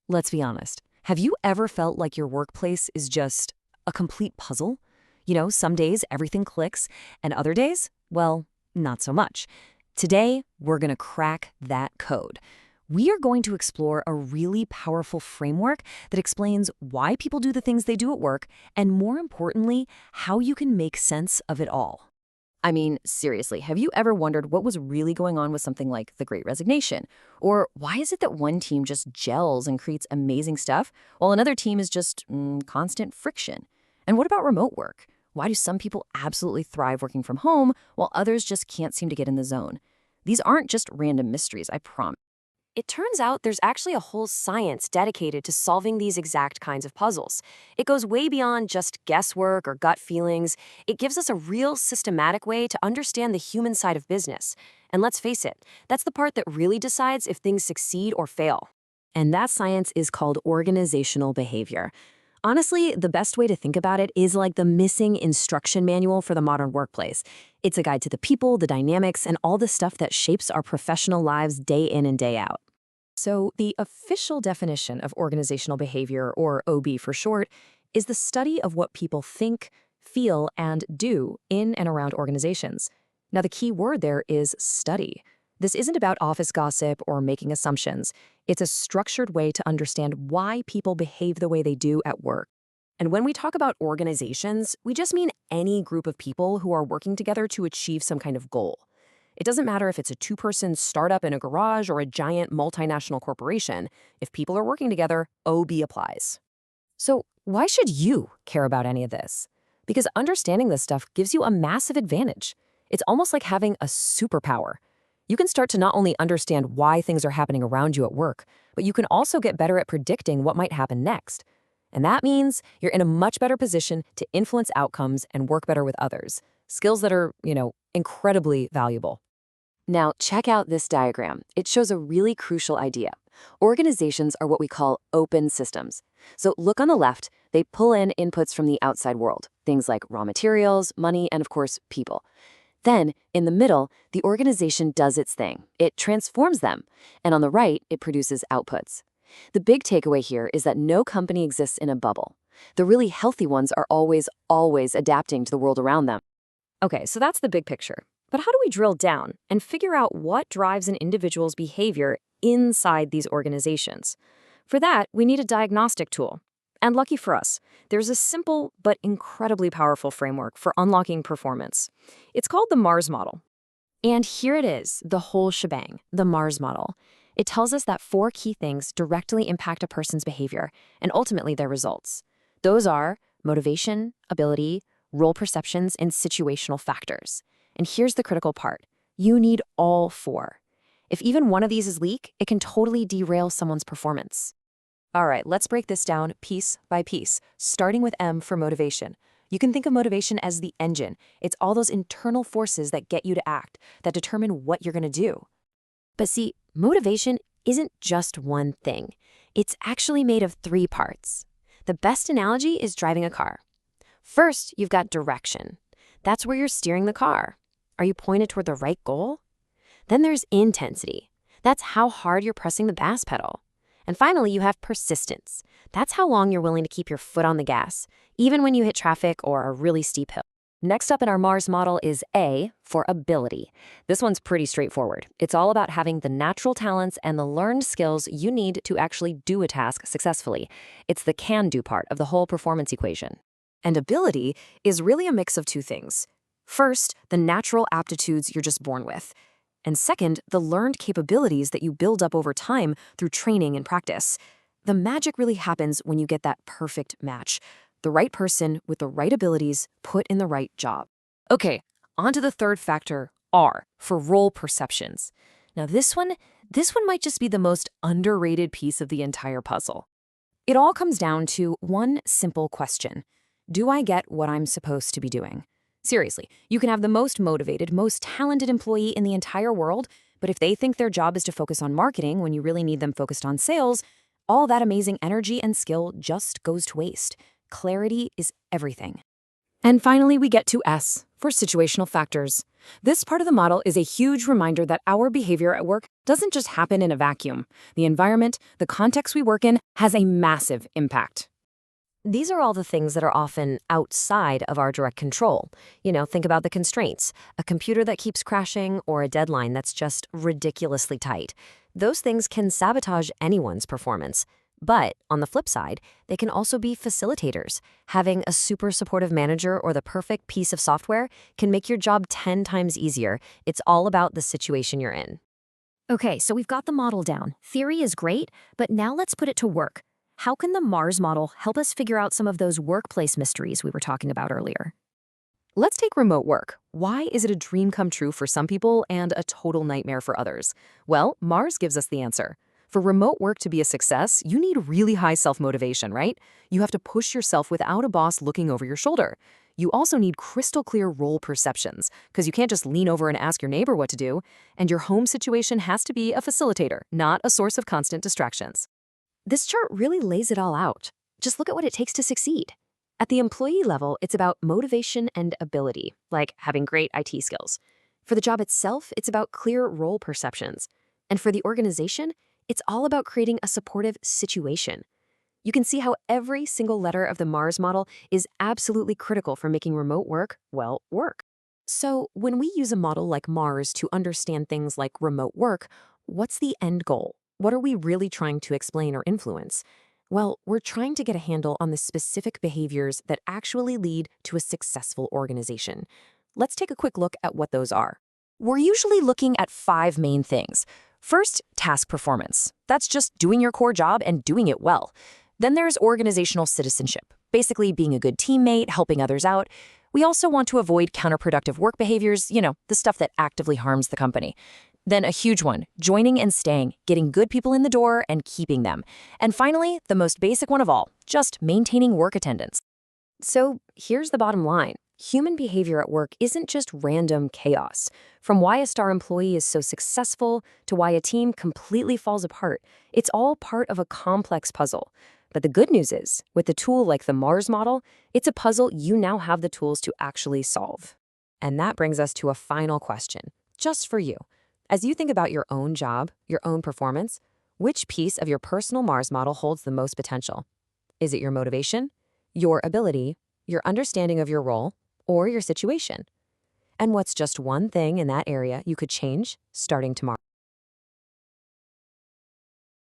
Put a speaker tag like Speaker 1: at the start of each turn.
Speaker 1: Let's be honest. Have you ever felt like your workplace is just a complete puzzle? Some days everything clicks, and other days, well, not so much. Today, we're going to crack that code. We are going to explore a really powerful framework that explains why people do the things they do at work, and more importantly, how you can make sense of it all.
Speaker 2: I mean, seriously, have you ever wondered what was really going on with something like the Great Resignation? Or why is it that one team just gels and creates amazing stuff, while another team is just constant friction? And what about remote work? Why do some people absolutely thrive working from home, while others just can't seem to get in the zone? These aren't just random mysteries, I promise.
Speaker 3: It turns out there's actually a whole science dedicated to solving these exact kinds of puzzles. It goes way beyond just guesswork or gut feelings. It gives us a real systematic way to understand the human side of business. And let's face it, that's the part that really decides if things succeed or fail.
Speaker 2: And that science is called organizational behavior. Honestly, the best way to think about it is like the missing instruction manual for the modern workplace. It's a guide to the people, the dynamics, and all the stuff that shapes our professional lives day in and day out. So, the official definition of organizational behavior, or OB for short, is the study of what people think, feel, and do in and around organizations. Now, the key word there is study. This isn't about office gossip or making assumptions. It's a structured way to understand why people behave the way they do at work. And when we talk about organizations, we just mean any group of people who are working together to achieve some kind of goal. It doesn't matter if it's a two-person startup in a garage or a giant multinational corporation. If people are working together, OB applies. So why should you care about any of this? Because understanding this stuff gives you a massive advantage. It's almost like having a superpower. You can start to not only understand why things are happening around you at work, but you can also get better at predicting what might happen next. And that means you're in a much better position to influence outcomes and work better with others. Skills that are, incredibly valuable. Now, check out this diagram. It shows a really crucial idea. Organizations are what we call open systems. So look on the left, they pull in inputs from the outside world, things like raw materials, money, and of course, people. Then, in the middle, the organization does its thing. It transforms them. And on the right, it produces outputs. The big takeaway here is that no company exists in a bubble. The really healthy ones are always adapting to the world around them.
Speaker 3: Okay, so that's the big picture. But how do we drill down and figure out what drives an individual's behavior inside these organizations? For that, we need a diagnostic tool. And lucky for us, there's a simple but incredibly powerful framework for unlocking performance. It's called the Mars model.
Speaker 2: And here it is, the whole shebang, the Mars model. It tells us that 4 key things directly impact a person's behavior and ultimately their results. Those are motivation, ability, role perceptions, and situational factors. And here's the critical part. You need all 4. If even one of these is weak, it can totally derail someone's performance. All right, let's break this down piece by piece, starting with M for motivation. You can think of motivation as the engine. It's all those internal forces that get you to act, that determine what you're going to do. But see, motivation isn't just one thing. It's actually made of 3 parts. The best analogy is driving a car. First, you've got direction. That's where you're steering the car. Are you pointed toward the right goal? Then there's intensity. That's how hard you're pressing the gas pedal. And finally, you have persistence. That's how long you're willing to keep your foot on the gas, even when you hit traffic or a really steep hill. Next up in our Mars model is A for ability. This one's pretty straightforward. It's all about having the natural talents and the learned skills you need to actually do a task successfully. It's the can-do part of the whole performance equation. And ability is really a mix of 2 things. First, the natural aptitudes you're just born with. And second, the learned capabilities that you build up over time through training and practice. The magic really happens when you get that perfect match. The right person with the right abilities put in the right job. Okay, on to the third factor, R, for role perceptions. Now this one might just be the most underrated piece of the entire puzzle. It all comes down to one simple question. Do I get what I'm supposed to be doing? Seriously, you can have the most motivated, most talented employee in the entire world, but if they think their job is to focus on marketing when you really need them focused on sales, all that amazing energy and skill just goes to waste. Clarity is everything. And finally, we get to S, for situational factors. This part of the model is a huge reminder that our behavior at work
Speaker 3: doesn't just happen in a vacuum. The environment, the context we work in, has a massive impact.
Speaker 2: These are all the things that are often outside of our direct control. Think about the constraints, a computer that keeps crashing or a deadline that's just ridiculously tight. Those things can sabotage anyone's performance. But on the flip side, they can also be facilitators. Having a super supportive manager or the perfect piece of software can make your job 10 times easier. It's all about the situation you're in.
Speaker 3: Okay, so we've got the model down. Theory is great, but now let's put it to work. How can the Mars model help us figure out some of those workplace mysteries we were talking about earlier?
Speaker 1: Let's take remote work. Why is it a dream come true for some people and a total nightmare for others? Well, Mars gives us the answer. For remote work to be a success, you need really high self-motivation, right? You have to push yourself without a boss looking over your shoulder. You also need crystal clear role perceptions, because you can't just lean over and ask your neighbor what to do. And your home situation has to be a facilitator, not a source of constant distractions.
Speaker 2: This chart really lays it all out. Just look at what it takes to succeed. At the employee level, it's about motivation and ability, like having great IT skills. For the job itself, it's about clear role perceptions. And for the organization, it's all about creating a supportive situation. You can see how every single letter of the Mars model is absolutely critical for making remote work, well, work. So when we use a model like Mars to understand things like remote work, what's the end goal? What are we really trying to explain or influence? Well, we're trying to get a handle on the specific behaviors that actually lead to a successful organization. Let's take a quick look at what those are. We're usually looking at 5 main things. First, task performance. That's just doing your core job and doing it well. Then there's organizational citizenship, basically being a good teammate, helping others out. We also want to avoid counterproductive work behaviors, the stuff that actively harms the company. Then a huge one, joining and staying, getting good people in the door and keeping them. And finally, the most basic one of all, just maintaining work attendance. So here's the bottom line. Human behavior at work isn't just random chaos. From why a star employee is so successful to why a team completely falls apart, it's all part of a complex puzzle. But the good news is, with a tool like the Mars model, it's a puzzle you now have the tools to actually solve. And that brings us to a final question, just for you. As you think about your own job, your own performance, which piece of your personal Mars model holds the most potential? Is it your motivation, your ability, your understanding of your role, or your situation? And what's just one thing in that area you could change starting tomorrow?